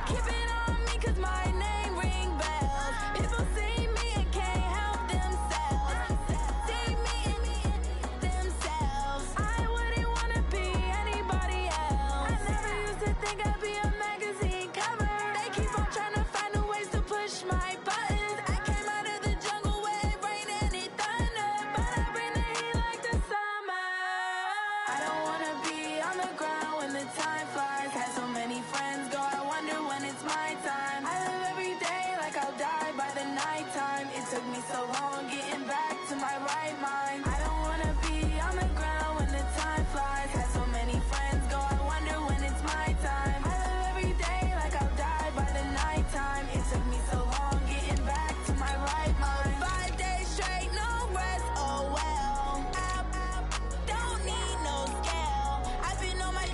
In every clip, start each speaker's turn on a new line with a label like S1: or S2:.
S1: Keep it on me 'cause my name ring bells. People see me and can't help themselves. See me and themselves. I wouldn't wanna be anybody else. I never used to think I'd be a magazine cover. They keep on trying to find new ways to push my buttons. I came out of the jungle where it rained and it thunder, but I bring the heat like the summer. I don't wanna be on the ground when the time flies. Had so many friends go, I wonder when it's my time. I live every day like I'll die by the nighttime. It took me so long getting back to my right mind. I don't wanna be on the ground when the time flies. Had so many friends go, I wonder when it's my time. I live every day like I'll die by the nighttime. It took me so long getting back to my right mind. 5 days straight, no rest, oh well. I don't need no scale. I've been on my,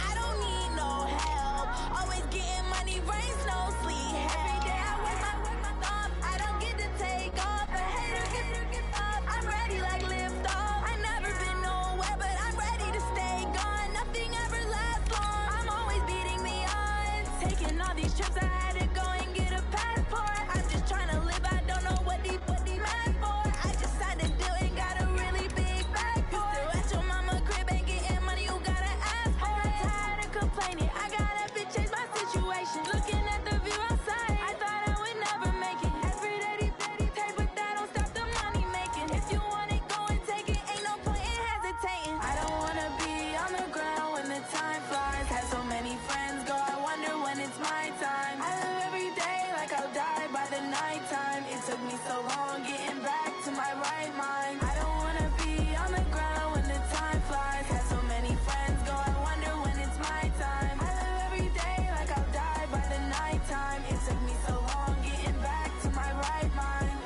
S1: I don't need no help. Always getting money, rain, snow, sleet, every day I work my thumb. I don't get to take off. A hater get up. I'm ready like lift off. I never been nowhere, but I'm ready to stay gone. Nothing ever lasts long. I'm always beating the odds. Taking all these trips, I had to go and get a passport. I'm just trying to live. I don't know what they mad for. I just signed a deal and got a really big bag for it. Still at your mama crib, ain't getting money, you gotta ask for it. Tired of complaining, I gotta change my situation. Looking at the view outside, I thought I would never make it. Every day they take, but that don't stop the money making. If you want it, go and take it. Ain't no point in hesitating. I don't wanna be on the ground when the time flies. Had so many friends go, I wonder when it's my time. I live every day like I'll die by the nighttime. It took me so long getting back to my right mind. I don't wanna be on the ground when the time flies. Had so many friends go, I wonder when it's my time. I live every day like I'll die by the nighttime. It took me so long getting back to my right mind.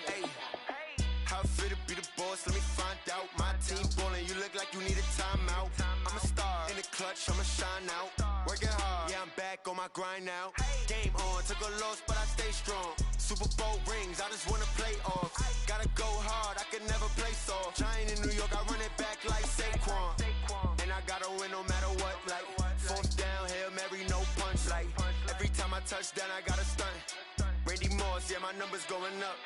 S2: Hey, how fit to be the boss? Let me find out. My team ballin', you look like you need a timeout. I'm a star in the clutch, I'ma shine out. Working hard, yeah, I'm back on my grind now. Game on, took a loss, but I stay strong. Super Bowl rings, I just wanna play off. Gotta go hard, I can never play soft. Giant in New York, I run it back like Saquon. And I gotta win no matter what, like fourth down, Hail Mary, no punch. Like every time I touch down, I gotta stunt. Randy Moss, yeah, my numbers going up.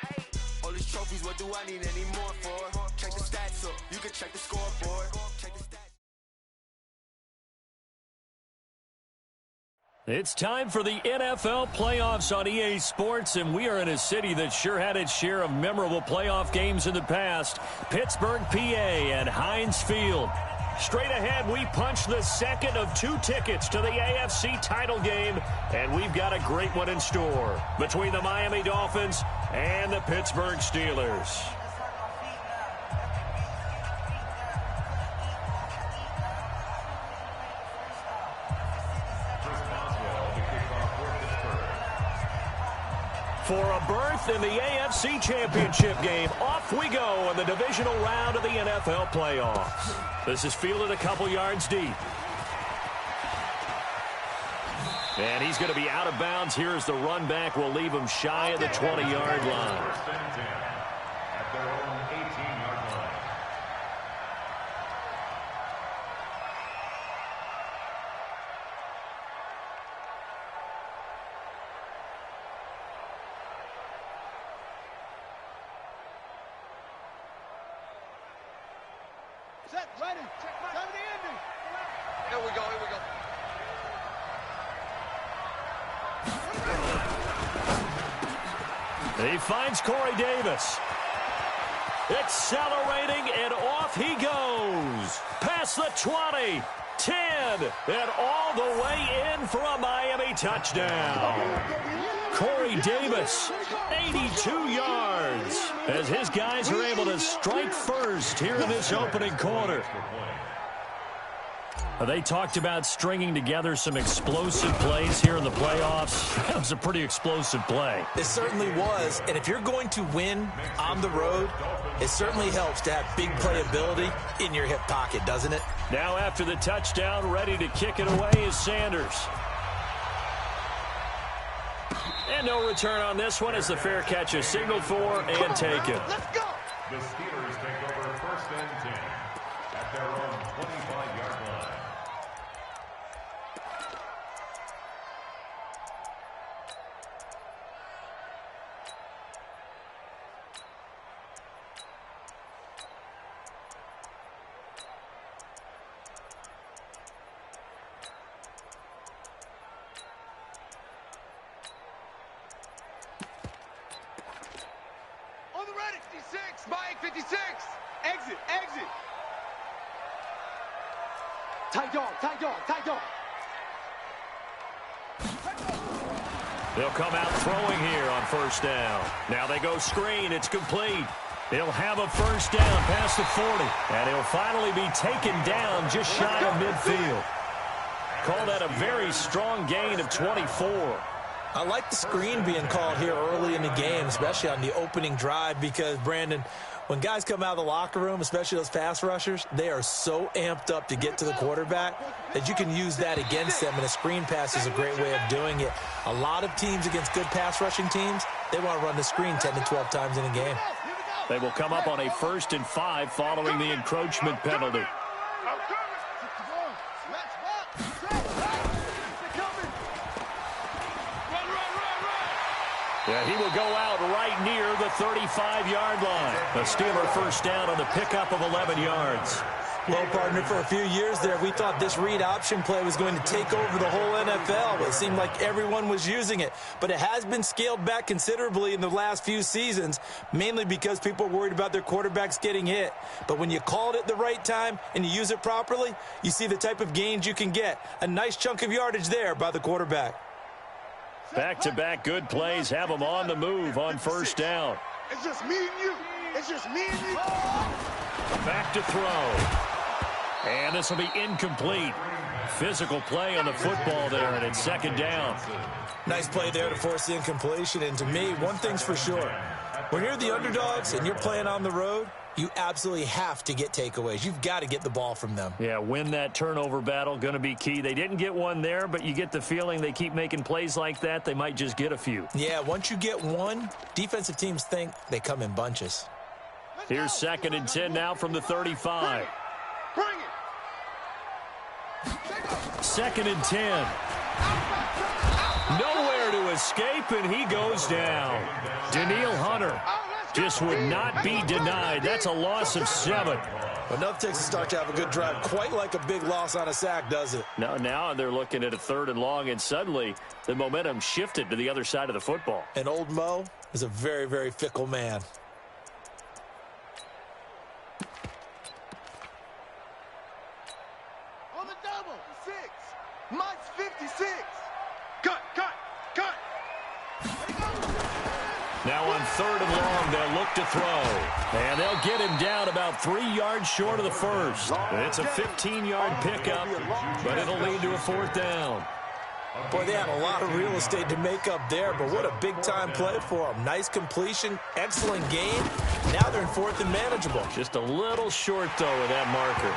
S2: All these trophies, what do I need any more for? Check the stats up, you can check the scoreboard. Check the stats.
S3: It's time for the NFL playoffs on EA Sports, and we are in a city that sure had its share of memorable playoff games in the past. Pittsburgh, PA, at Heinz Field. Straight ahead, we punch the second of 2 tickets to the AFC title game, and we've got a great one in store between the Miami Dolphins and the Pittsburgh Steelers. For a berth in the AFC Championship game, off we go in the divisional round of the NFL playoffs. This is fielded a couple yards deep. And he's going to be out of bounds here as the run back will leave him shy of the 20-yard line.
S4: At their own 18-yard line.
S5: Set, ready, come to Andy.
S2: Here we go, here we go.
S3: He finds Corey Davis. Accelerating, and off he goes. Past the 20, 10, and all the way in for a Miami touchdown. Corey Davis, 82 yards, as his guys are able to strike first here in this opening quarter. They talked about stringing together some explosive plays here in the playoffs. That was a pretty explosive play.
S6: It certainly was, and if you're going to win on the road, it certainly helps to have big playability in your hip pocket, doesn't it?
S3: Now after the touchdown, ready to kick it away is Sanders. And no return on this one as the fair catch is signaled for and taken.
S5: Let's go.
S4: The Steelers take over 1st and 10 at their own 25-yard line.
S5: On the ready. 56. Mike, 56. Exit, exit. Tight dog, tight dog, tight dog.
S3: They'll come out throwing here on 1st down. Now they go screen. It's complete. He'll have a 1st down past the 40. And he'll finally be taken down just shy of midfield. Call that a very strong gain of 24.
S6: I like the screen being called here early in the game, especially on the opening drive, because, Brandon, when guys come out of the locker room, especially those pass rushers, they are so amped up to get to the quarterback that you can use that against them, and a screen pass is a great way of doing it. A lot of teams against good pass rushing teams, they want to run the screen 10 to 12 times in a game.
S3: They will come up on a 1st and 5 following the encroachment penalty. Yeah, he will go out right near the 35-yard line. A Steeler 1st down on the pickup of 11 yards.
S6: Well, partner, for a few years there, we thought this read option play was going to take over the whole NFL. It seemed like everyone was using it. But it has been scaled back considerably in the last few seasons, mainly because people are worried about their quarterbacks getting hit. But when you call it at the right time and you use it properly, you see the type of gains you can get. A nice chunk of yardage there by the quarterback.
S3: Back-to-back good plays have them on the move on 1st down.
S5: It's just me and you. It's just me and you.
S3: Back to throw. And this will be incomplete. Physical play on the football there, and it's 2nd down.
S6: Nice play there to force the incompletion. And to me, one thing's for sure. When you're the underdogs and you're playing on the road, you absolutely have to get takeaways. You've got to get the ball from them.
S3: Yeah, win that turnover battle, going to be key. They didn't get one there, but you get the feeling they keep making plays like that, they might just get a few.
S6: Yeah, once you get one, defensive teams think they come in bunches.
S3: Here's 2nd and 10 now from the 35.
S5: Bring it.
S3: 2nd and 10. Nowhere to escape, and he goes down. Danielle Hunter just would not be denied. That's a loss of 7.
S6: Enough takes to start to have a good drive. Quite like a big loss on a sack, does it?
S3: Now they're looking at a 3rd and long, and suddenly the momentum shifted to the other side of the football.
S6: And old Mo is a very, very fickle man.
S5: On the double. 6. Mike's 56. Cut.
S3: Now on 3rd and long, they'll look to throw. And they'll get him down about 3 yards short of the 1st. It's a 15-yard pickup, but it'll lead to a 4th down.
S6: Boy, they had a lot of real estate to make up there, but what a big-time play for them. Nice completion, excellent gain. Now they're in 4th and manageable.
S3: Just a little short, though, with that marker.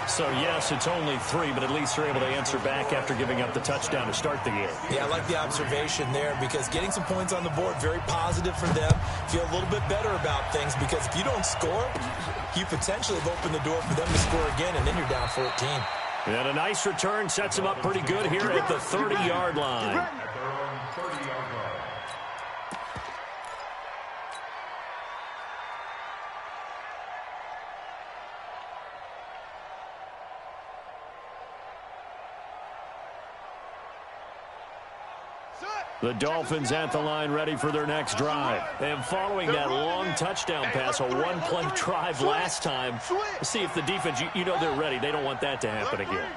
S3: So, yes, it's only 3, but at least they're able to answer back after giving up the touchdown to start the game.
S6: Yeah, I like the observation there because getting some points on the board, very positive for them. Feel a little bit better about things because if you don't score, you potentially have opened the door for them to score again, and then you're down 14.
S3: And a nice return sets them up pretty good here at the 30-yard line.
S4: At their own 30-yard line.
S3: The Dolphins at the line ready for their next drive. And following that long touchdown pass, a one-play drive last time, see if the defense, you know they're ready. They don't want that to happen again.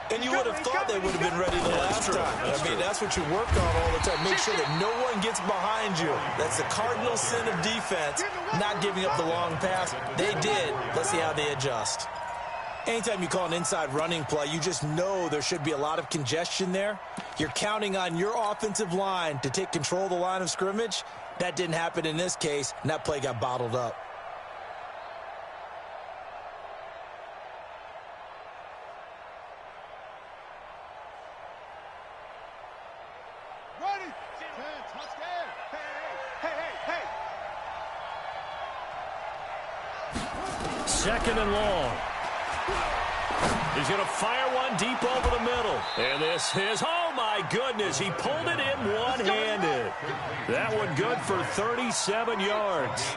S6: And you would have thought they would have been ready the last time. I mean, that's what you work on all the time. Make sure that no one gets behind you. That's the cardinal sin of defense, not giving up the long pass. They did. Let's see how they adjust. Anytime you call an inside running play, you just know there should be a lot of congestion there. You're counting on your offensive line to take control of the line of scrimmage. That didn't happen in this case, and that play got bottled up.
S5: Ready.
S3: Second and long. He's going to fire one deep over the middle. And this is, oh my goodness, he pulled it in one-handed. That one good for 37 yards.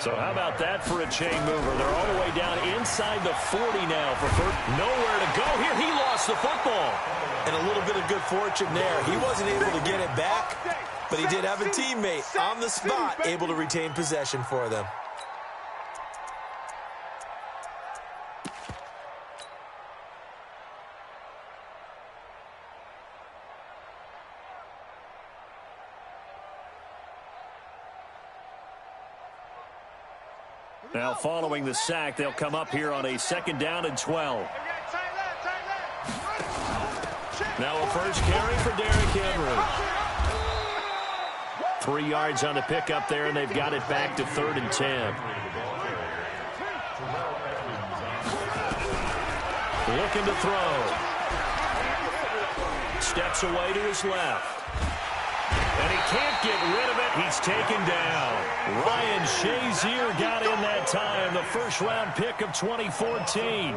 S3: So how about that for a chain mover? They're all the way down inside the 40 now for first. Nowhere to go here. He lost the football.
S6: And a little bit of good fortune there. He wasn't able to get it back, but he did have a teammate on the spot able to retain possession for them.
S3: Now following the sack, they'll come up here on a 2nd down and 12. Now a first carry for Derrick Henry. 3 yards on the pickup there, and they've got it back to 3rd and 10. Looking to throw. Steps away to his left. And he can't get rid of it. He's taken down. Ryan Shazier got in that time, the first-round pick of 2014.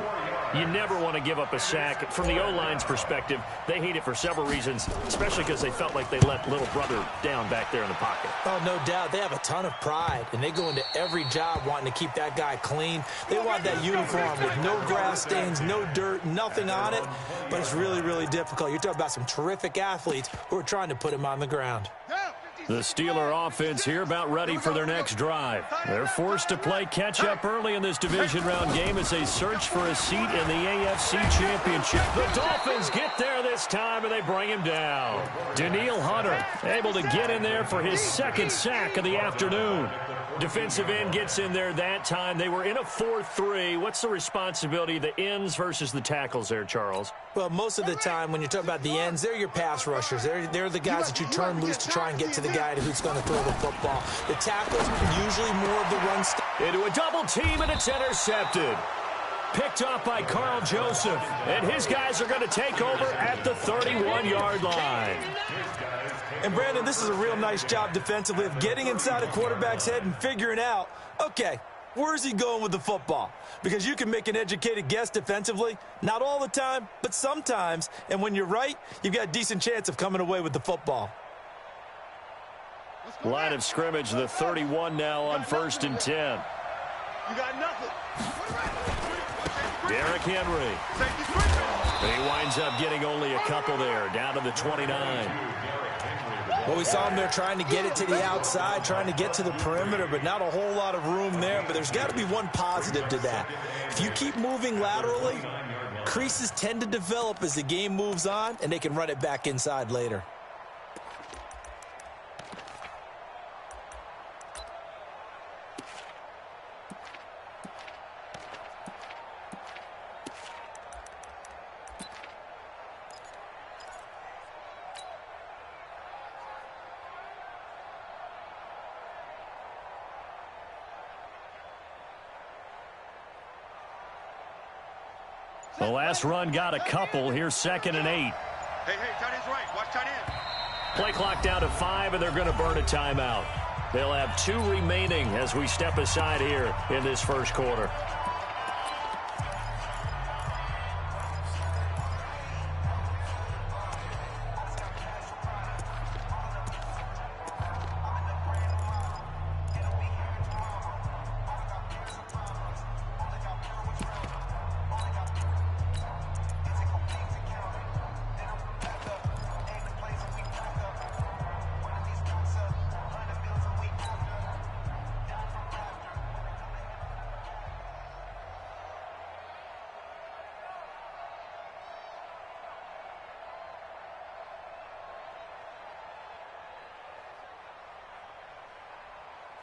S3: You never want to give up a sack. From the O-line's perspective, they hate it for several reasons, especially because they felt like they let little brother down back there in the pocket.
S6: Oh, no doubt. They have a ton of pride, and they go into every job wanting to keep that guy clean. They want that uniform with no grass stains, no dirt, nothing on it, but it's really, really difficult. You're talking about some terrific athletes who are trying to put him on the ground.
S3: The Steeler offense here about ready for their next drive. They're forced to play catch-up early in this division round game as they search for a seat in the AFC Championship. The Dolphins get there this time, and they bring him down. Danielle Hunter able to get in there for his 2nd sack of the afternoon. Defensive end gets in there that time. They were in a 4-3. What's the responsibility of the ends versus the tackles there, Charles?
S6: Well, most of the time when you're talking about the ends, they're your pass rushers. They're the guys that you turn loose to try and get to the guy who's going to throw the football. The tackles, usually more of the run stuff.
S3: Into a double team, and it's intercepted. Picked off by Carl Joseph, and his guys are going to take over at the 31-yard line.
S6: And, Brandon, this is a real nice job defensively of getting inside a quarterback's head and figuring out, okay, where's he going with the football? Because you can make an educated guess defensively, not all the time, but sometimes. And when you're right, you've got a decent chance of coming away with the football.
S3: Line of scrimmage, the 31 now on 1st and 10.
S5: You got nothing.
S3: Derrick Henry. He winds up getting only a couple there, down to the 29.
S6: Well, we saw him there trying to get it to the outside, trying to get to the perimeter, but not a whole lot of room there. But there's got to be one positive to that. If you keep moving laterally, creases tend to develop as the game moves on, and they can run it back inside later.
S3: The last run got a couple. Here's 2nd and 8.
S5: Hey, tight end's right. Watch tight end.
S3: Play clock down to 5, and they're going to burn a timeout. They'll have 2 remaining as we step aside here in this first quarter.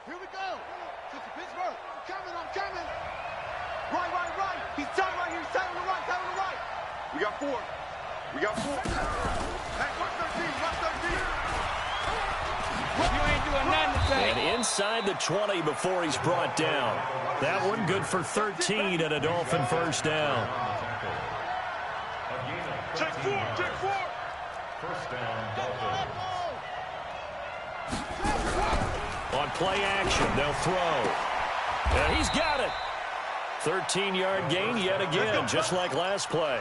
S5: Here we go. Sister Pittsburgh. I'm coming. Right. He's tight right here. He's tight on the right. We got 4. Hey, watch 13.
S7: You ain't doing nothing today.
S3: And inside the 20 before he's brought down. That one good for 13 and a Dolphin first down.
S5: Check 4.
S4: First down, Dolphins.
S3: On play action, they'll throw. And he's got it. 13-yard gain yet again, just like last play.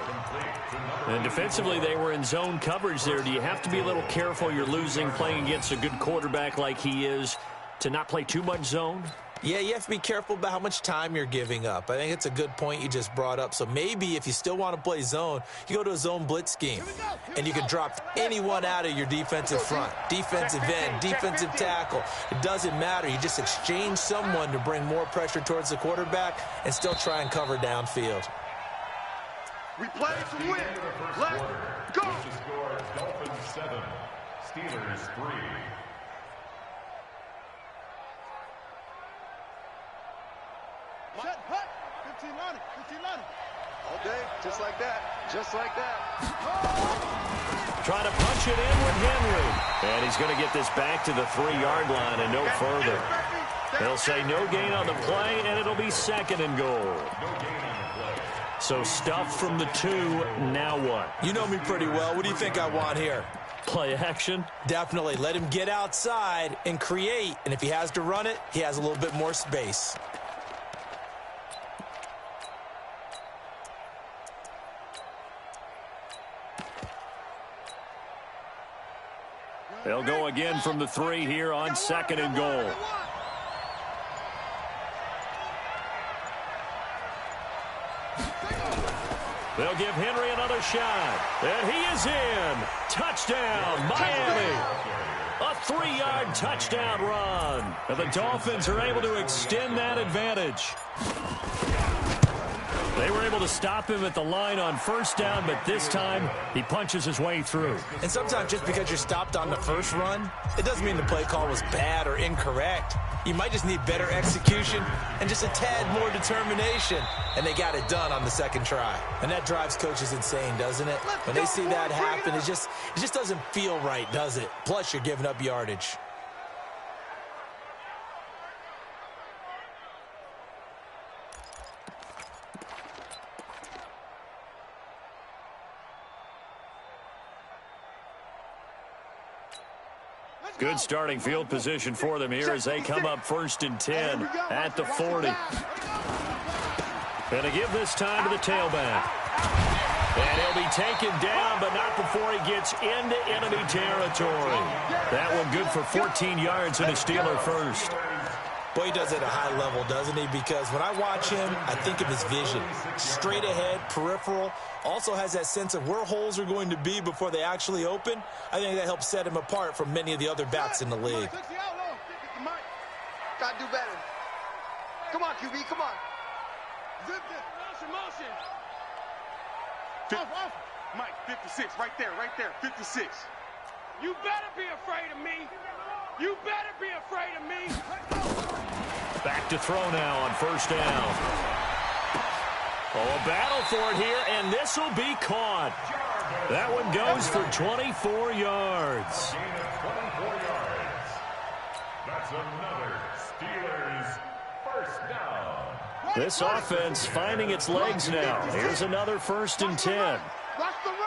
S3: And defensively, they were in zone coverage there. Do you have to be a little careful you're losing playing against a good quarterback like he is to not play too much zone?
S6: Yeah, you have to be careful about how much time you're giving up. I think it's a good point you just brought up. So maybe if you still want to play zone, you go to a zone blitz scheme. And you can drop anyone out of your defensive front. Defensive end, defensive tackle. It doesn't matter. You just exchange someone to bring more pressure towards the quarterback and still try and cover downfield.
S5: We play to win. Let's go.
S4: The score, Dolphins 7, Steelers 3.
S5: Set, hut. 15 line, 15 line. All day, just like that. Just like that.
S3: Trying to punch it in with Henry. And he's going to get this back to the 3-yard line and no further. They'll say no gain on the play, and it'll be 2nd and goal. So stuff from the 2, now what?
S6: You know me pretty well. What do you think I want here?
S3: Play action?
S6: Definitely. Let him get outside and create. And if he has to run it, he has a little bit more space.
S3: They'll go again from the 3 here on 2nd and goal. They'll give Henry another shot. And he is in. Touchdown, Miami. A 3-yard touchdown run. And the Dolphins are able to extend that advantage. They were able to stop him at the line on 1st down, but this time he punches his way through.
S6: And sometimes just because you're stopped on the first run, it doesn't mean the play call was bad or incorrect. You might just need better execution and just a tad more determination. And they got it done on the 2nd try. And that drives coaches insane, doesn't it? When they see that happen, it just doesn't feel right, does it? Plus, you're giving up yardage.
S3: Good starting field position for them here as they come up 1st and 10 at the 40. And to give this time to the tailback. And he'll be taken down, but not before he gets into enemy territory. That one good for 14 yards and a Steeler first.
S6: Boy, he does it at a high level, doesn't he? Because when I watch him, I think of his vision. Straight ahead, peripheral. Also has that sense of where holes are going to be before they actually open. I think that helps set him apart from many of the other backs in the league.
S5: Gotta do better. Come on, QB, come on. Zip it. Motion. Off. Mike, 56, right there, 56. You better be afraid of me. You better be afraid of me.
S3: Back to throw now on 1st down. Oh, a battle for it here, and this will be caught. That one goes for 24 yards.
S4: Gain of 24 yards. That's another Steelers first down.
S3: This offense finding its legs now. Here's another 1st and 10.
S5: Watch the run.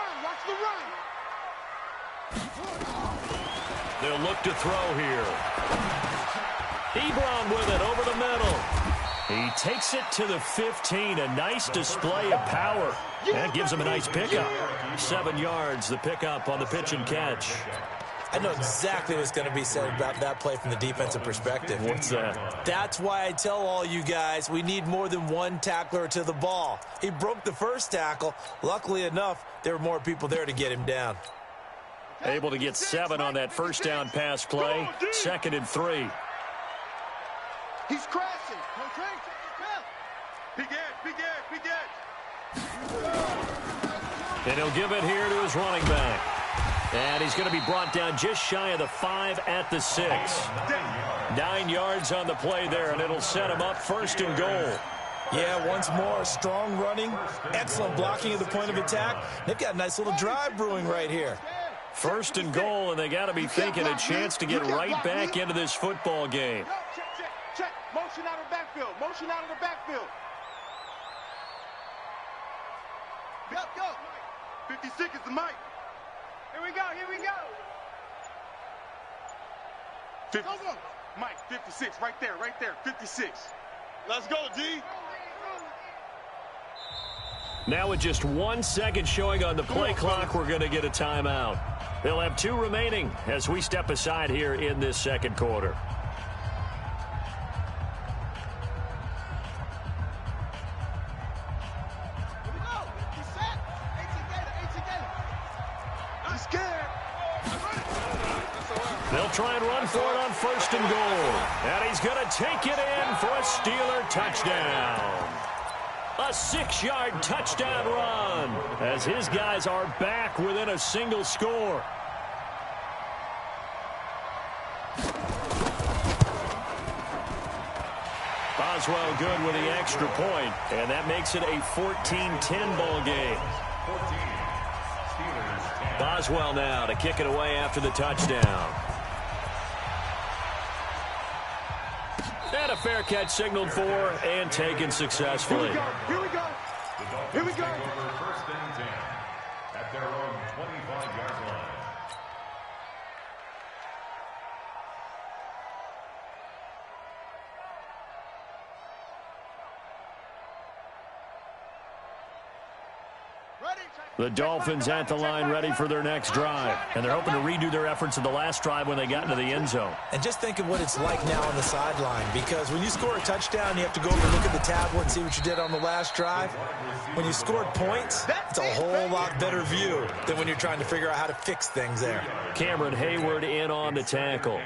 S3: They'll look to throw here. Ebron with it over the middle. He takes it to the 15. A nice display of power. That gives him a nice pickup. 7 yards, the pickup on the pitch and catch.
S6: I know exactly what's going to be said about that play from the defensive perspective.
S3: What's that?
S6: That's why I tell all you guys we need more than one tackler to the ball. He broke the first tackle. Luckily enough, there were more people there to get him down.
S3: Able to get 7 on that 1st down pass play. 2nd and 3.
S5: He's crashing. Big edge.
S3: And he'll give it here to his running back. And he's going to be brought down just shy of the 5 at the 6. 9 yards on the play there, and it'll set him up 1st and goal.
S6: Yeah, once more, strong running, excellent blocking at the point of attack. They've got a nice little drive brewing right here.
S3: 1st and goal, and they got to be thinking a chance to get right back into this football game.
S5: Check. Motion out of the backfield. Go. 56 is the mic. Here we go. Go. Mike, 56, right there, 56. Let's go, D.
S3: Now with just 1 second showing on the play clock, we're going to get a timeout. They'll have 2 remaining as we step aside here in this second quarter. They'll try and run for it on 1st and goal. And he's going to take it in for a Steeler touchdown. A 6-yard touchdown run as his guys are back within a single score. Boswell good with the extra point, and that makes it a 14-10 ball game. Boswell now to kick it away after the touchdown. And a fair catch signaled for and taken successfully.
S5: Here we go. Here we go.
S4: Over 1st and 10 at their own 25-yard line.
S3: The Dolphins at the line ready for their next drive. And they're hoping to redo their efforts in the last drive when they got into the end zone.
S6: And just think of what it's like now on the sideline, because when you score a touchdown, you have to go over and look at the tablet and see what you did on the last drive. When you scored points, it's a whole lot better view than when you're trying to figure out how to fix things there.
S3: Cameron Hayward in on the tackle.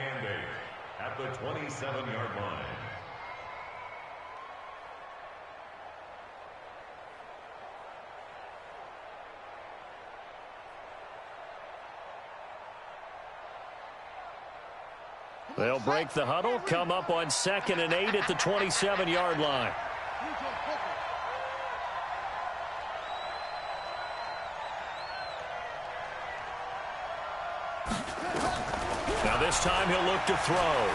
S4: At the 27-yard line.
S3: They'll break the huddle, come up on 2nd and 8 at the 27-yard line. Now this time he'll look to throw.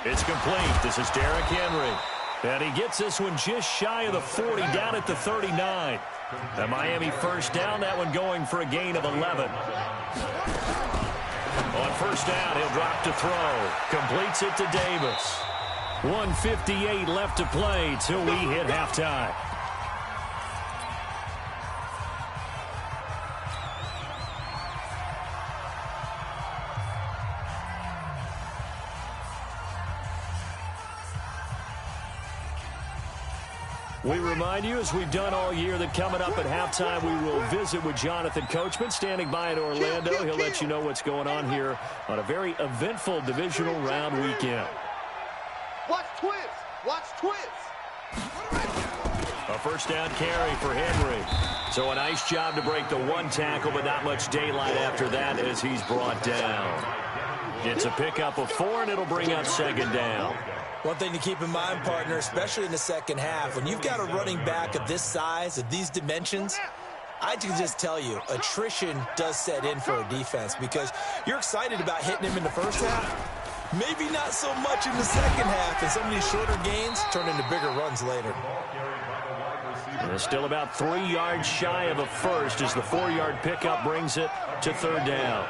S3: It's complete. This is Derrick Henry. And he gets this one just shy of the 40, down at the 39. The Miami 1st down, that one going for a gain of 11. On 1st down, he'll drop to throw. Completes it to Davis. 1:58 left to play till we hit halftime. We remind you, as we've done all year, that coming up at halftime, we will visit with Jonathan Coachman, standing by in Orlando. He'll let you know what's going on here on a very eventful divisional round weekend.
S5: Watch twist. Watch twist.
S3: A 1st down carry for Henry. So a nice job to break the 1 tackle, but not much daylight after that as he's brought down. It's a pickup of 4, and it'll bring up 2nd down.
S6: One thing to keep in mind, partner, especially in the second half, when you've got a running back of this size, of these dimensions, I can just tell you, attrition does set in for a defense because you're excited about hitting him in the first half. Maybe not so much in the second half, and some of these shorter gains turn into bigger runs later.
S3: And it's still about 3 yards shy of a first as the 4-yard pickup brings it to 3rd down.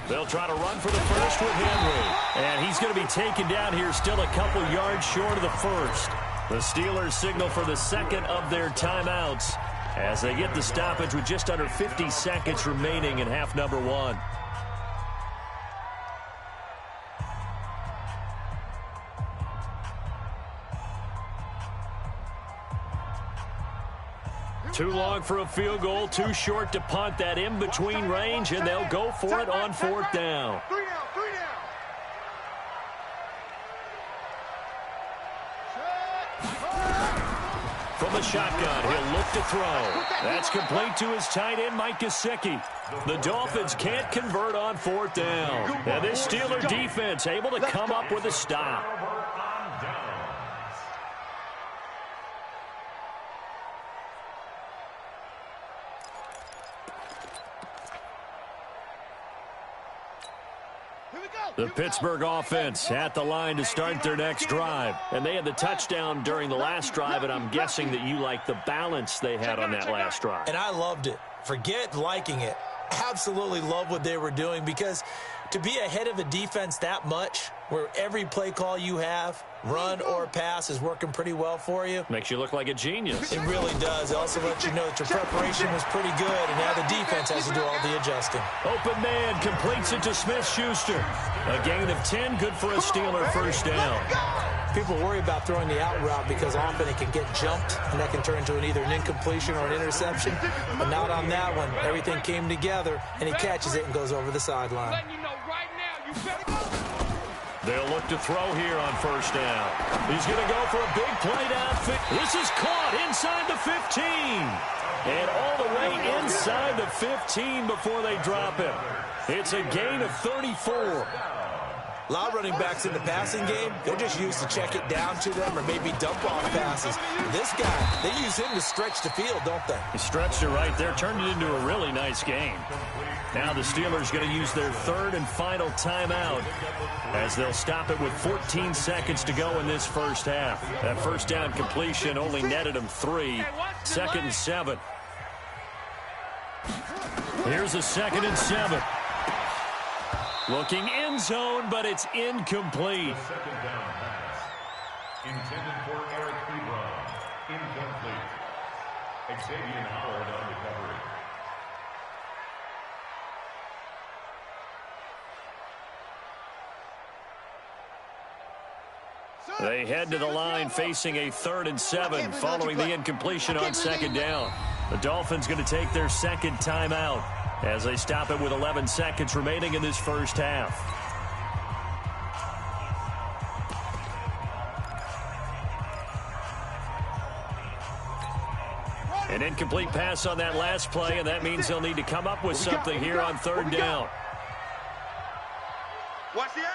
S3: They'll try to run for the first with Henry. And he's going to be taken down here still a couple yards short of the first. The Steelers signal for the second of their timeouts as they get the stoppage with just under 50 seconds remaining in half number 1. Too long for a field goal, too short to punt. That in-between range, and they'll go for it on 4th down.
S5: 3 down, 3 down.
S3: From the shotgun, he'll look to throw. That's complete to his tight end, Mike Gesicki. The Dolphins can't convert on 4th down. And this Steeler defense able to come up with a stop. The Pittsburgh offense at the line to start their next drive. And they had the touchdown during the last drive, and I'm guessing that you like the balance they had on that last drive.
S6: And I loved it. Forget liking it. Absolutely love what they were doing, because to be ahead of a defense that much, where every play call you have, run or pass, is working pretty well for you.
S3: Makes you look like a genius.
S6: It really does. It also lets you know that your preparation was pretty good, and now the defense has to do all the adjusting.
S3: Open man completes it to Smith-Schuster. A gain of 10, good for a Steeler first down.
S6: People worry about throwing the out route because often it can get jumped, and that can turn into either an incompletion or an interception. But not on that one. Everything came together, and he catches it and goes over the sideline.
S3: They'll look to throw here on first down. He's going to go for a big play downfield. This is caught inside the 15. And all the way inside the 15 before they drop him. It's a gain of 34.
S6: A lot of running backs in the passing game, they're just used to check it down to them or maybe dump off passes. This guy, they use him to stretch the field, don't they?
S3: He stretched it right there, turned it into a really nice game. Now the Steelers going to use their third and final timeout as they'll stop it with 14 seconds to go in this first half. That first down completion only netted them 3. 2nd and 7. Here's a 2nd and 7. Looking end zone, but it's incomplete.
S4: The second down pass. Intended for Eric Ebron. Incomplete. Xavier Howard on recovery.
S3: They head to the line facing a 3rd and 7 following the incompletion on 2nd down. The Dolphins going to take their second timeout as they stop it with 11 seconds remaining in this first half. An incomplete pass on that last play, and that means they'll need to come up with something here on 3rd down.
S5: Watch the edge.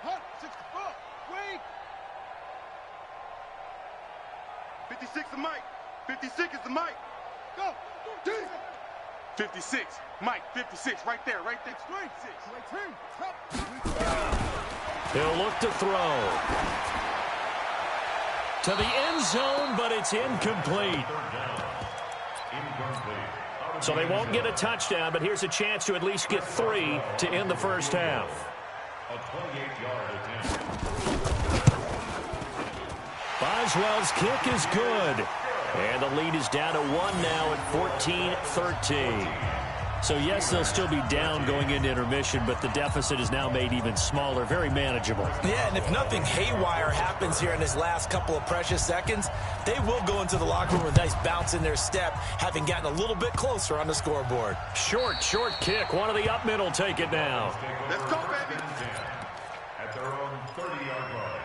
S5: Hunt, 64. Wait. 56 is Mike. 56 is the Mike. Go. 56. Mike, 56. Right there, right there. 26.
S3: He'll look to throw. To the end zone, but it's incomplete. So they won't get a touchdown, but here's a chance to at least get 3 to end the first half.
S4: A 28-yard attempt.
S3: Boswell's kick is good. And the lead is down to 1 now at 14-13. So, yes, they'll still be down going into intermission, but the deficit is now made even smaller, very manageable.
S6: Yeah, and if nothing haywire happens here in this last couple of precious seconds, they will go into the locker room with a nice bounce in their step, having gotten a little bit closer on the scoreboard.
S3: Short kick. One of the up middle take it now.
S5: Let's go, baby.
S4: At their own 30-yard line.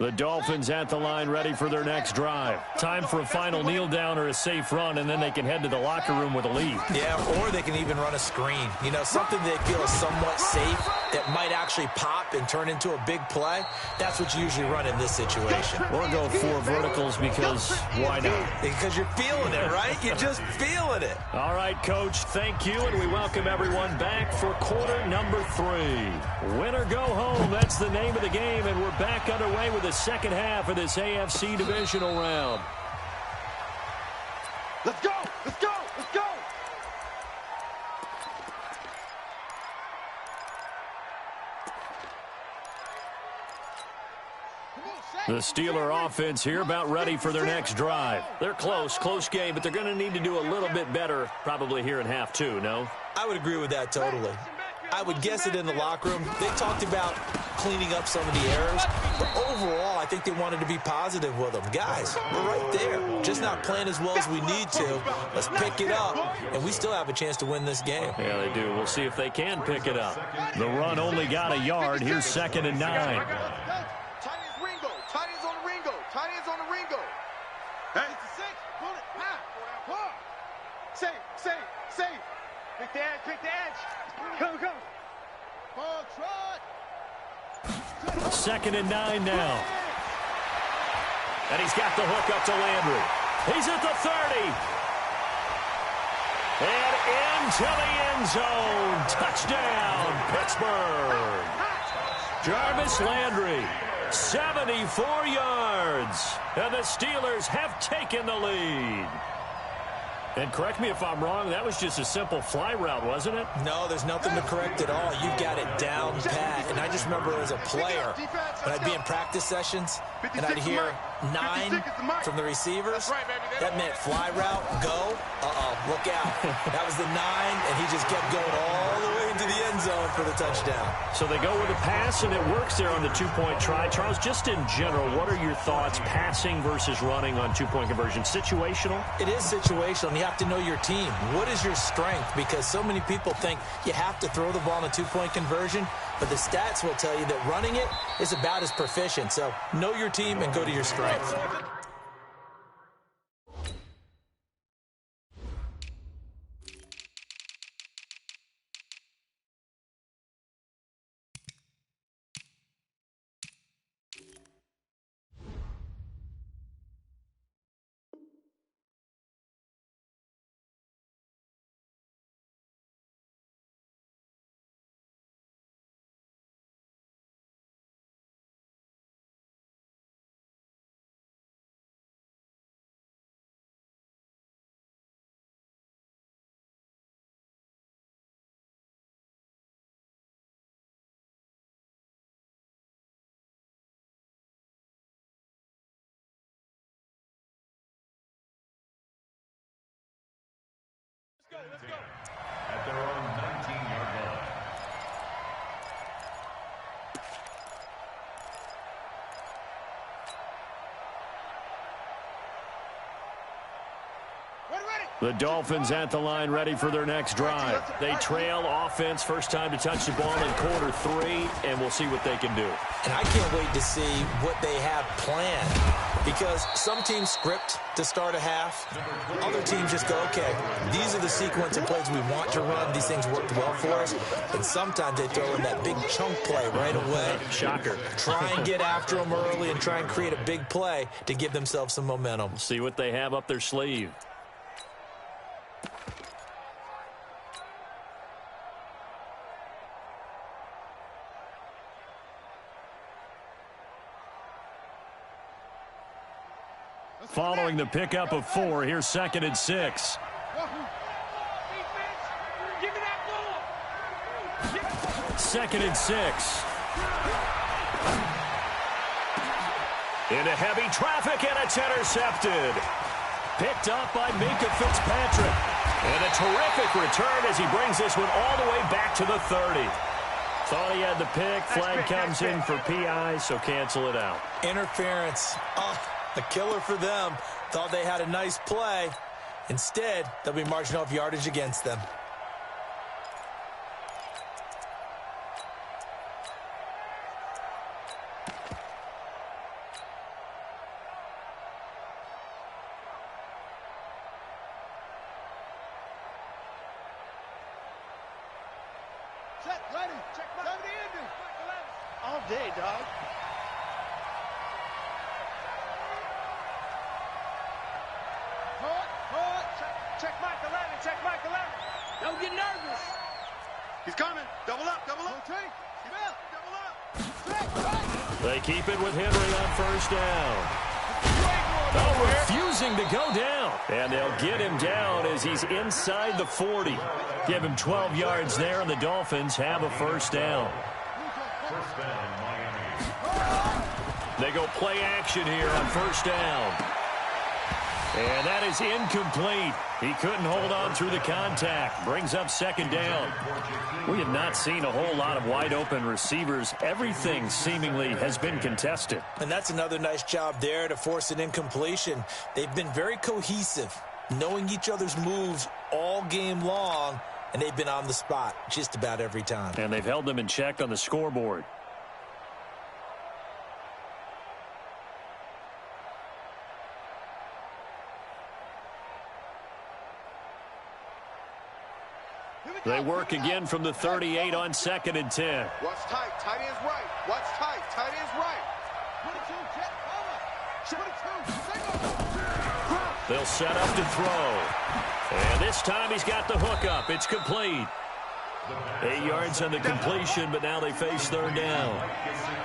S3: The Dolphins at the line ready for their next drive. Time for a final kneel down or a safe run, and then they can head to the locker room with a lead.
S6: Yeah, or they can even run a screen. You know, something they feel is somewhat safe that might actually pop and turn into a big play. That's what you usually run in this situation.
S3: Or go 4 verticals because why not?
S6: Because you're feeling it, right? You're just feeling it.
S3: All right, Coach, thank you, and we welcome everyone back for quarter number 3. Win or go home, that's the name of the game, and we're back underway with the second half of this AFC divisional round.
S5: Let's go. Let's go. Let's go.
S3: The Steeler offense here about ready for their next drive. They're close game, but they're going to need to do a little bit better probably here in half 2, no?
S6: I would agree with that totally. I would guess it in the locker room. They talked about cleaning up some of the errors, but overall, I think they wanted to be positive with them. Guys, we're right there. Just not playing as well as we need to. Let's pick it up, and we still have a chance to win this game.
S3: Yeah, they do. We'll see if they can pick it up. The run only got a yard. Here's 2nd and 9.
S5: Tight ends Ringo. Tight ends on the Ringo. Tight ends on the Ringo. Hey. 56. Pull it. High. Safe. Pick the edge. Come. Ball trot.
S3: 2nd and 9 now. And he's got the hook up to Landry. He's at the 30. And into the end zone. Touchdown, Pittsburgh. Jarvis Landry, 74 yards. And the Steelers have taken the lead. And correct me if I'm wrong, that was just a simple fly route, wasn't it?
S6: No, there's nothing to correct at all. You've got it down pat. And I just remember as a player, when I'd be in practice sessions, and I'd hear 9 from the receivers, that meant fly route, go, look out. That was the 9, and he just kept going all the way into the end zone for the touchdown.
S3: So they go with a pass, and it works there on the two-point try. Charles, just in general, what are your thoughts, passing versus running on two-point conversion? Situational?
S6: It is situational, and you have to know your team. What is your strength? Because so many people think you have to throw the ball in a two-point conversion, but the stats will tell you that running it is about as proficient. So know your team and go to your strength.
S4: Let's go. At their own 19-yard line.
S3: The Dolphins at the line, ready for their next drive. They trail offense, first time to touch the ball in quarter 3, and we'll see what they can do.
S6: And I can't wait to see what they have planned, because some teams script to start a half. Other teams just go, okay, these are the sequence of plays we want to run. These things worked well for us. And sometimes they throw in that big chunk play right away.
S3: Shocker.
S6: Try and get after them early and try and create a big play to give themselves some momentum.
S3: See what they have up their sleeve. Following the pickup of 4, here's 2nd and 6. Second and 6. Into heavy traffic, and it's intercepted. Picked up by Minka Fitzpatrick. And a terrific return as he brings this one all the way back to the 30. Thought he had the pick. Flag comes in for PI, so cancel it out.
S6: Interference. A killer for them. Thought they had a nice play. Instead, they'll be marching off yardage against them.
S5: Set, ready. Check my 70 ending. All day, dog. Check Mike 11, check Mike 11. Don't get nervous. He's coming. Double up, double up. Keep up, double up.
S3: They keep it with Henry on first down. Oh, refusing to go down. And they'll get him down as he's inside the 40. Give him 12 yards there, and the Dolphins have a first down.
S4: First down, Miami.
S3: They go play action here on first down. And that is incomplete. He couldn't hold on through the contact. Brings up second down. We have not seen a whole lot of wide-open receivers. Everything seemingly has been contested.
S6: And that's another nice job there to force an incompletion. They've been very cohesive, knowing each other's moves all game long, and they've been on the spot just about every time.
S3: And they've held them in check on the scoreboard. They work again from the 38 on 2nd and 10.
S5: Watch tight. Tight end's right. Watch tight. Tight end's right. 22,
S3: They'll set up to throw. And this time he's got the hook up. It's complete. 8 yards on the completion, but now they face 3rd down.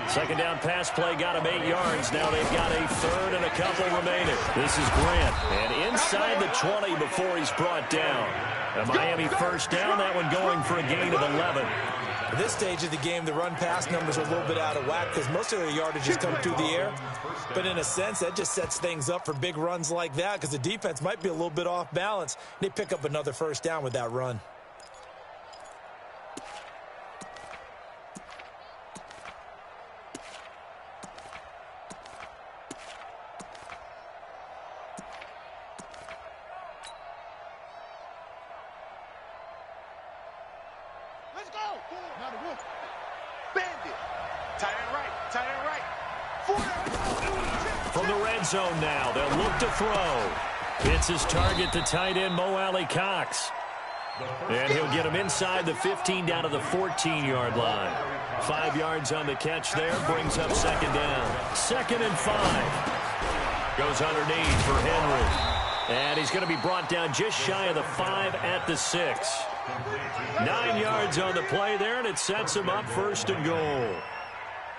S3: 2nd down pass play got him 8 yards. Now they've got a 3rd and a couple remaining. This is Grant. And inside the 20 before he's brought down. A Miami 1st down, that one going for a gain of 11.
S6: At this stage of the game, the run-pass numbers are a little bit out of whack because most of their yardage has come through the air. But in a sense, that just sets things up for big runs like that because the defense might be a little bit off balance. They pick up another 1st down with that run.
S5: Let's go. Now the rookie. Bandit. Tight end right. Tight end right.
S3: From the red zone now, they'll look to throw. It's his target, the tight end, Mo Alley-Cox. And he'll get him inside the 15 down to the 14-yard line. 5 yards on the catch there, brings up 2nd down. 2nd and 5. Goes underneath for Henry. And he's going to be brought down just shy of the 5 at the 6. 9 yards on the play there, and it sets him up 1st and goal.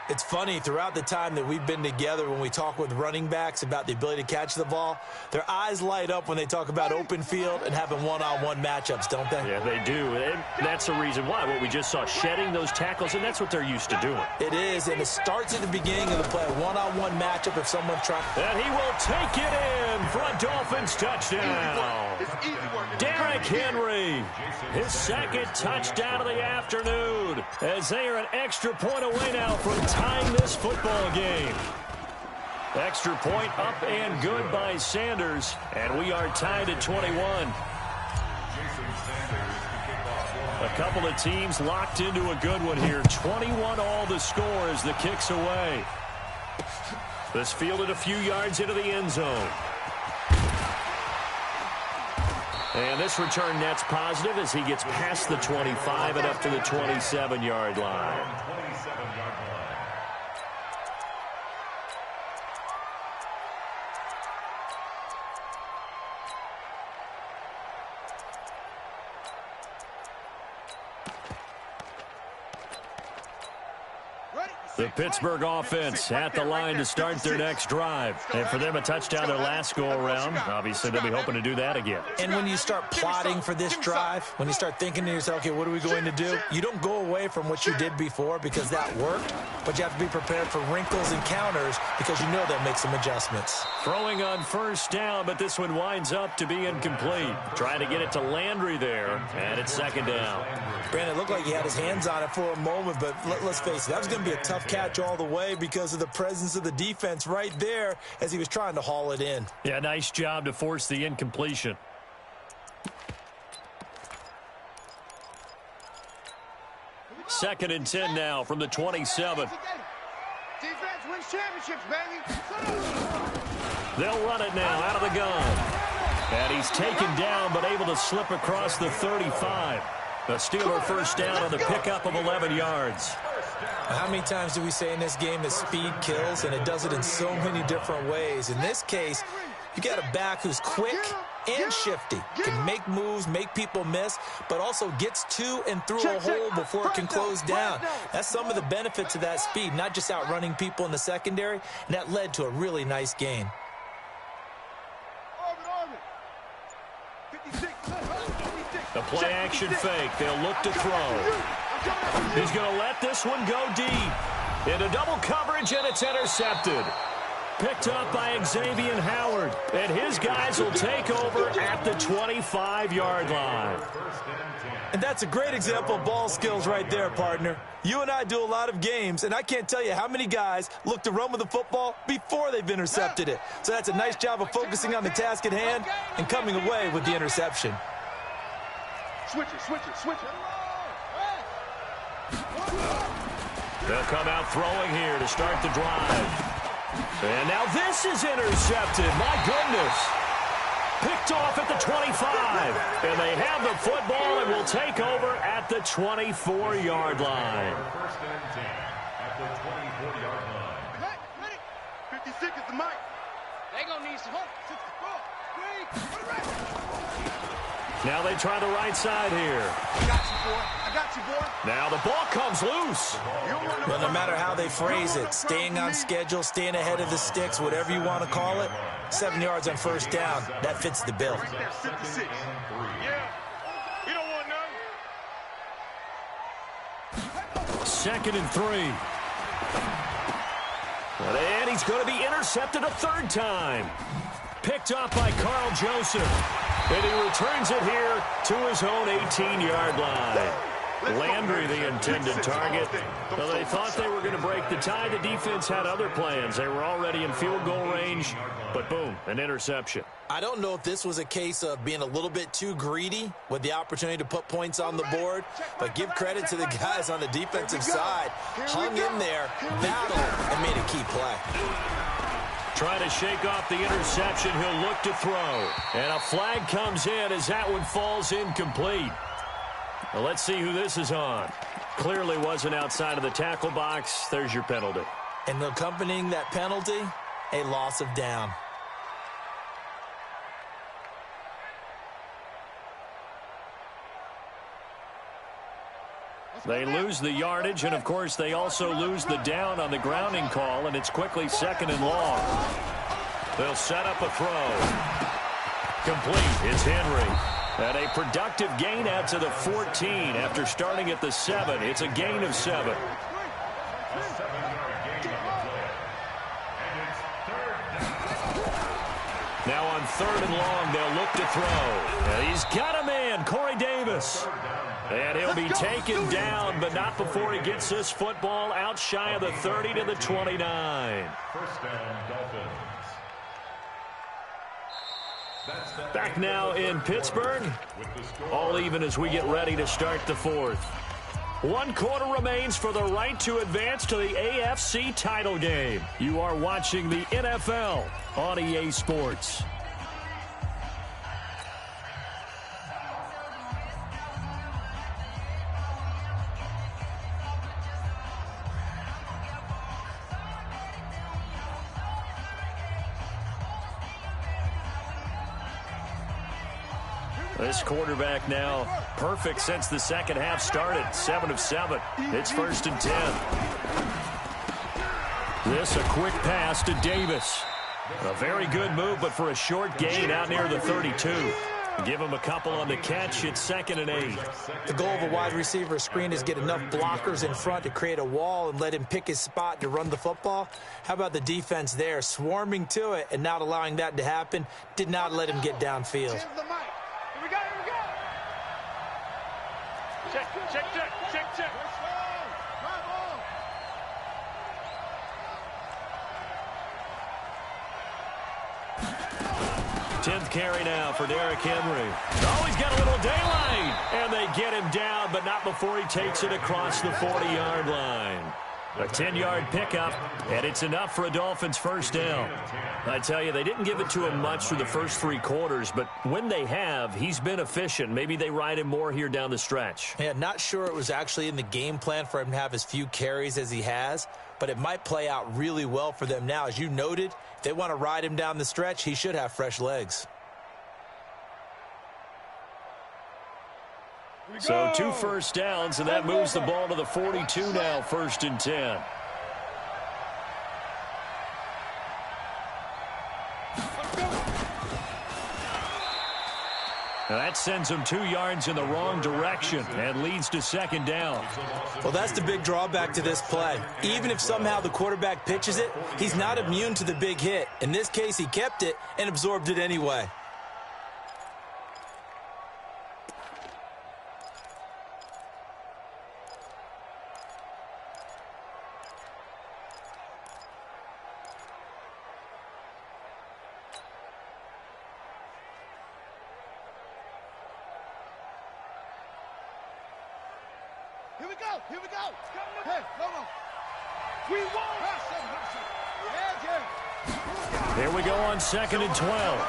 S6: It's funny, throughout the time that we've been together, when we talk with running backs about the ability to catch the ball, their eyes light up when they talk about open field and having one-on-one matchups, don't they?
S3: Yeah, they do. And that's the reason why. What we just saw, shedding those tackles, and that's what they're used to doing.
S6: It is, and it starts at the beginning of the play. One-on-one matchup if someone's trying.
S3: And he will take it in for a Dolphins touchdown. Derrick Henry, his 2nd touchdown of the afternoon, as they are an extra point away now from tying this football game. Extra point up and good by Sanders, and we are tied at 21. A couple of teams locked into a good one here. 21 all the score as the kick's away. This fielded a few yards into the end zone. And this return net's positive as he gets past the 25 and up to the 27-yard line. The Pittsburgh offense at the line to start their next drive. And for them, a touchdown their last go-around. Obviously, they'll be hoping to do that again.
S6: And when you start plotting for this drive, when you start thinking to yourself, okay, what are we going to do? You don't go away from what you did before because that worked, but you have to be prepared for wrinkles and counters because you know they'll make some adjustments.
S3: Throwing on 1st down, but this one winds up to be incomplete. Trying to get it to Landry there, and it's 2nd down.
S6: Brandon, it looked like he had his hands on it for a moment, but let's face it, that was going to be a tough catch all the way because of the presence of the defense right there as he was trying to haul it in.
S3: Yeah, nice job to force the incompletion. Second and 10 now from the 27.
S5: Defense wins championships, baby.
S3: They'll run it now out of the gun. And he's taken down but able to slip across the 35. A Steeler 1st down on the pickup of 11 yards.
S6: How many times do we say in this game that speed kills, and it does it in so many different ways? In this case, you got a back who's quick and shifty, can make moves, make people miss, but also gets to and through a hole before it can close down. That's some of the benefits of that speed, not just outrunning people in the secondary, and that led to a really nice gain.
S3: The play-action fake. They'll look to throw. He's going to let this one go deep. Into double coverage, and it's intercepted. Picked up by Xavier Howard. And his guys will take over at the 25-yard line.
S6: And that's a great example of ball skills right there, partner. You and I do a lot of games, and I can't tell you how many guys look to run with the football before they've intercepted it. So that's a nice job of focusing on the task at hand and coming away with the interception.
S5: Switch it, switch it, switch it.
S3: They'll come out throwing here to start the drive. And now this is intercepted. My goodness. Picked picked off at the 25. And they have the football and will take over at the 24-yard line.
S4: First and 10 at the 24-yard line.
S5: Ready? 50 seconds to Mike. They gonna need some help. 64. 3.
S3: Now they try the right side here.
S5: I got you, boy. I got you, boy.
S3: Now the ball comes loose.
S6: Well, no matter how they phrase it, staying on schedule, staying ahead of the sticks, whatever you want to call it, 7 yards on first down, that fits the bill.
S5: 56. Yeah. You don't want none.
S3: 2nd and 3. And he's going to be intercepted a third time. Picked off by Carl Joseph. And he returns it here to his own 18-yard line. Landry, the intended target. Well, they thought they were going to break the tie. The defense had other plans. They were already in field goal range, but boom, an interception.
S6: I don't know if this was a case of being a little bit too greedy with the opportunity to put points on the board, but give credit to the guys on the defensive side. Hung in there, battled, and made a key play.
S3: Trying to shake off the interception. He'll look to throw. And a flag comes in as that one falls incomplete. Well, let's see who this is on. Clearly wasn't outside of the tackle box. There's your penalty.
S6: And accompanying that penalty, a loss of down.
S3: They lose the yardage, and, of course, they also lose the down on the grounding call, and it's quickly 2nd and long. They'll set up a throw. Complete. It's Henry. And a productive gain out to the 14 after starting at the 7. It's a gain of 7.
S4: A 7-yard gain on the play. And it's third down.
S3: Now on 3rd and long, they'll look to throw. And he's got a man, Corey Davis. And he'll be taken down, but not before he gets this football out shy of the 30 to the 29.
S4: First down, Dolphins.
S3: Back now in Pittsburgh. All even as we get ready to start the 4th. 1 quarter remains for the right to advance to the AFC title game. You are watching the NFL on EA Sports. This quarterback now perfect since the second half started. 7 of 7. It's 1st and 10. This a quick pass to Davis. A very good move, but for a short gain out near the 32. Give him a couple on the catch. It's 2nd and 8.
S6: The goal of a wide receiver screen is get enough blockers in front to create a wall and let him pick his spot to run the football. How about the defense there, swarming to it and not allowing that to happen? Did not let him get downfield.
S5: Check.
S3: 10th carry now for Derrick Henry. Oh, he's got a little daylight. And they get him down, but not before he takes it across the 40-yard line. A 10-yard pickup, and it's enough for a Dolphins first down. I tell you, they didn't give it to him much through the first 3 quarters, but when they have, he's been efficient. Maybe they ride him more here down the stretch.
S6: Yeah, not sure it was actually in the game plan for him to have as few carries as he has, but it might play out really well for them now. As you noted, if they want to ride him down the stretch, he should have fresh legs.
S3: So 2 first downs, and that moves the ball to the 42 now, 1st and 10. Now that sends him 2 yards in the wrong direction and leads to 2nd down.
S6: Well, that's the big drawback to this play. Even if somehow the quarterback pitches it, he's not immune to the big hit. In this case, he kept it and absorbed it anyway.
S5: Here we go. Hey, come on. We won.
S3: Here we go on 2nd and 12.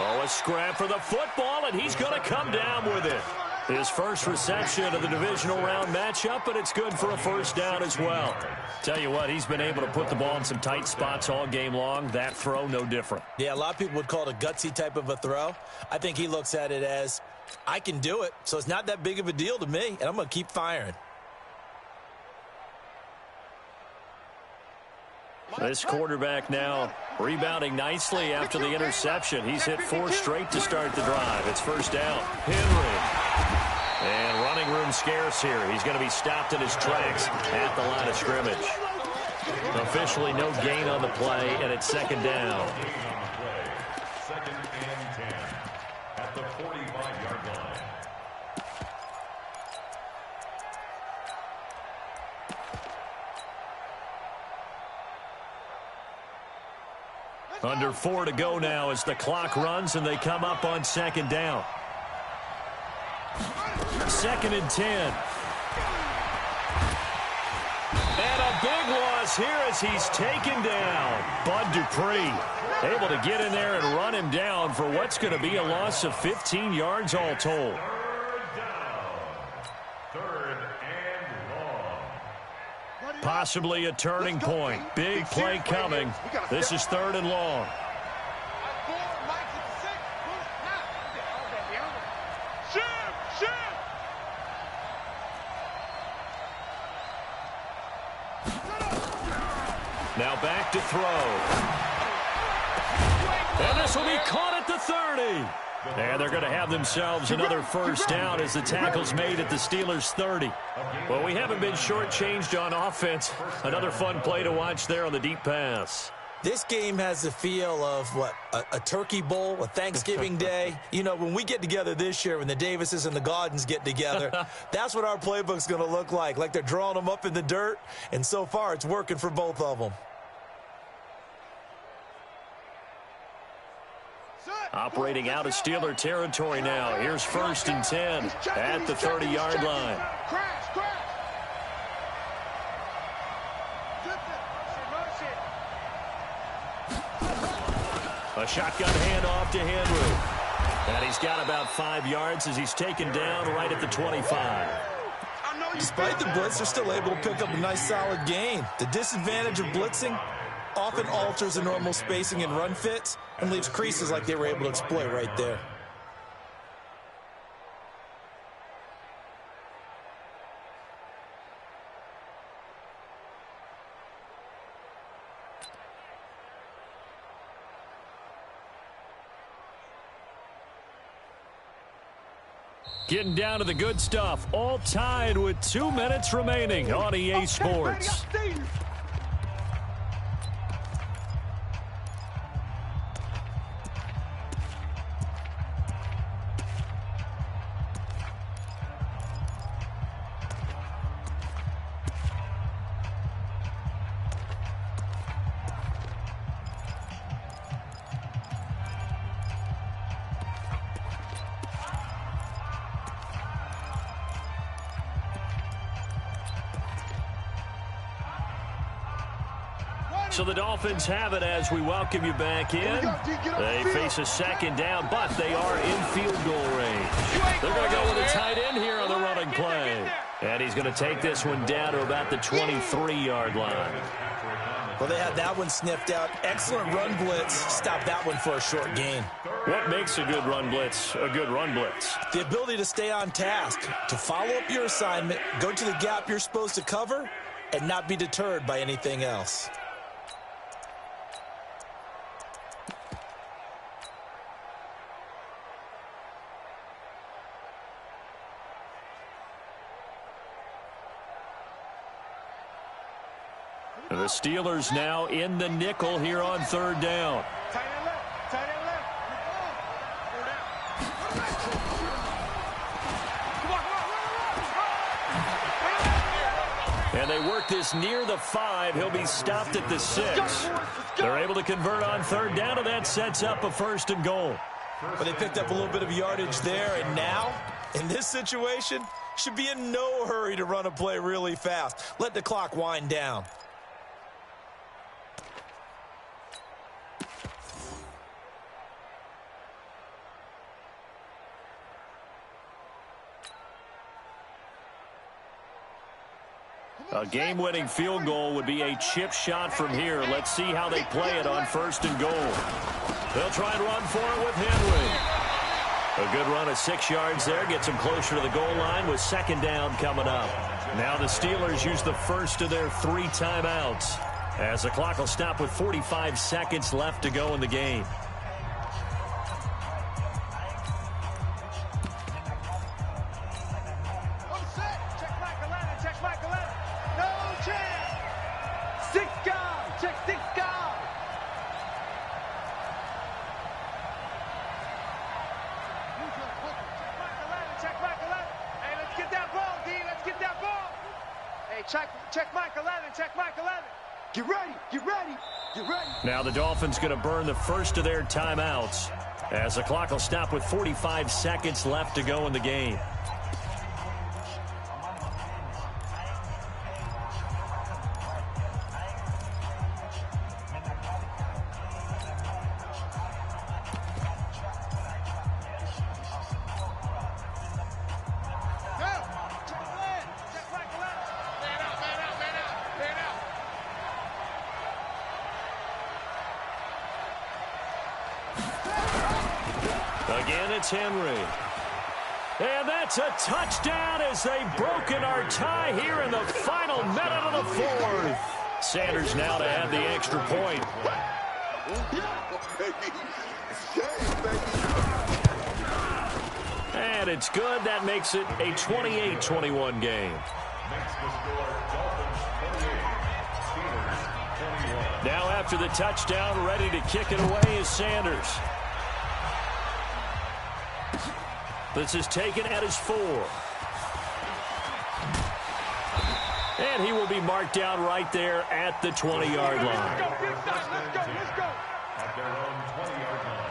S3: Oh, a scrap for the football, and he's going to come down with it. His first reception of the divisional round matchup, but it's good for a first down as well. Tell you what, he's been able to put the ball in some tight spots all game long. That throw, no different.
S6: Yeah, a lot of people would call it a gutsy type of a throw. I think he looks at it as, I can do it, so it's not that big of a deal to me, and I'm going to keep firing.
S3: This quarterback now rebounding nicely after the interception. He's hit 4 straight to start the drive. It's first down. Henry. And running room scarce here. He's going to be stopped in his tracks at the line of scrimmage. Officially no gain on the play, and it's second down.
S4: Second and 10 at the 45-yard line.
S3: Under 4 to go now as the clock runs and they come up on second down. Second and 10. And a big loss here as he's taken down. Bud Dupree able to get in there and run him down for what's going to be a loss of 15 yards all told. Possibly a turning point. Big play coming. This is 3rd and long. Now back to throw. And this will be caught at the 30. And they're going to have themselves another first down as the tackle's made at the Steelers' 30. Well, we haven't been shortchanged on offense. Another fun play to watch there on the deep pass.
S6: This game has the feel of, what, a turkey bowl, a Thanksgiving day. You know, when we get together this year, when the Davises and the Gaudens get together, that's what our playbook's going to look like they're drawing them up in the dirt. And so far, it's working for both of them.
S3: Operating out of Steeler territory now. Here's 1st and 10 at the 30-yard line. A shotgun handoff to Henry. And he's got about 5 yards as he's taken down right at the 25.
S6: Despite the blitz, they're still able to pick up a nice solid gain. The disadvantage of blitzing often alters the normal spacing and run fits and leaves creases like they were able to exploit right there.
S3: Getting down to the good stuff. All tied with 2 minutes remaining on EA Sports. So the Dolphins have it as we welcome you back in. They face a second down, but they are in field goal range. They're going to go with a tight end here on the running play. And he's going to take this one down to about the 23-yard line.
S6: Well, they had that one sniffed out. Excellent run blitz. Stop that one for a short gain.
S3: What makes a good run blitz a good run blitz?
S6: The ability to stay on task, to follow up your assignment, go to the gap you're supposed to cover, and not be deterred by anything else.
S3: The Steelers now in the nickel here on 3rd down. And they work this near the 5. He'll be stopped at the 6. They're able to convert on 3rd down, and that sets up a 1st and goal.
S6: But they picked up a little bit of yardage there, and now, in this situation, should be in no hurry to run a play really fast. Let the clock wind down.
S3: A game-winning field goal would be a chip shot from here. Let's see how they play it on 1st and goal. They'll try and run for it with Henry. A good run of 6 yards there. Gets them closer to the goal line with 2nd down coming up. Now the Steelers use the first of their 3 timeouts, as the clock will stop with 45 seconds left to go in the game. Now the Dolphins going to burn the first of their timeouts, as the clock will stop with 45 seconds left to go in the game. Again, it's Henry. And that's a touchdown as they've broken our tie here in the final minute of the 4th. Sanders now to add the extra point. And it's good. That makes it a 28-21 game. Now after the touchdown, ready to kick it away is Sanders. This is taken at his 4. And he will be marked down right there at the 20-yard line.
S4: Let's go. At their own 20-yard line.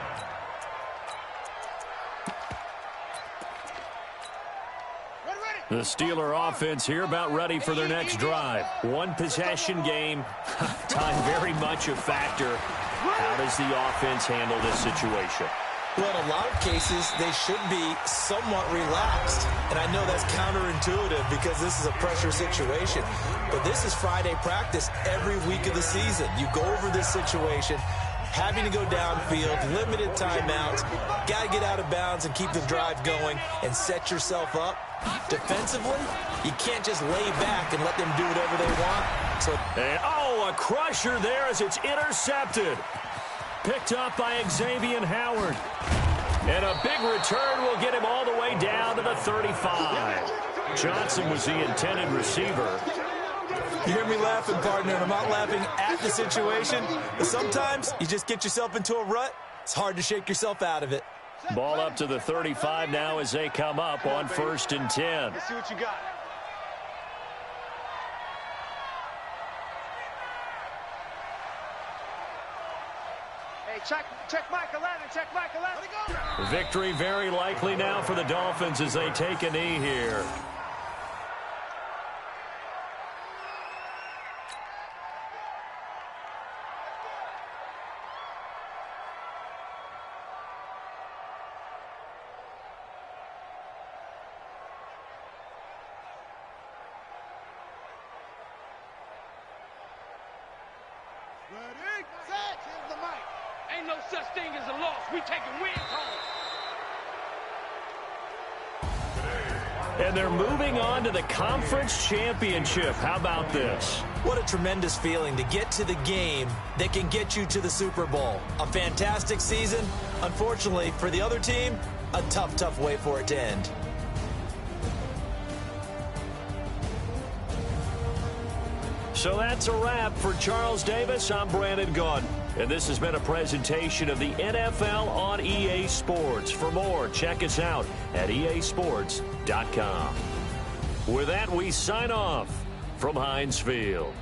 S3: The Steeler offense here about ready for their next drive. 1 possession game. Time very much a factor. How does the offense handle this situation?
S6: Well, in a lot of cases, they should be somewhat relaxed. And I know that's counterintuitive because this is a pressure situation. But this is Friday practice every week of the season. You go over this situation, having to go downfield, limited timeouts, got to get out of bounds and keep the drive going and set yourself up. Defensively, you can't just lay back and let them do whatever they want. So,
S3: a crusher there as it's intercepted. Picked up by Xavier Howard. And a big return will get him all the way down to the 35. Johnson was the intended receiver.
S6: You hear me laughing, partner, and I'm not laughing at the situation. But sometimes you just get yourself into a rut. It's hard to shake yourself out of it.
S3: Ball up to the 35 now as they come up on 1st and 10.
S5: Let's see what you got. Check Mike 11, check Mike 11.
S3: Victory very likely now for the Dolphins as they take a knee here.
S5: Ready, set, here's the mic. Ain't no such thing as a loss. We taking wins home.
S3: And they're moving on to the conference championship. How about this?
S6: What a tremendous feeling to get to the game that can get you to the Super Bowl. A fantastic season. Unfortunately, for the other team, a tough, tough way for it to end.
S3: So that's a wrap for Charles Davis. I'm Brandon Gunn. And this has been a presentation of the NFL on EA Sports. For more, check us out at easports.com. With that, we sign off from Heinz Field.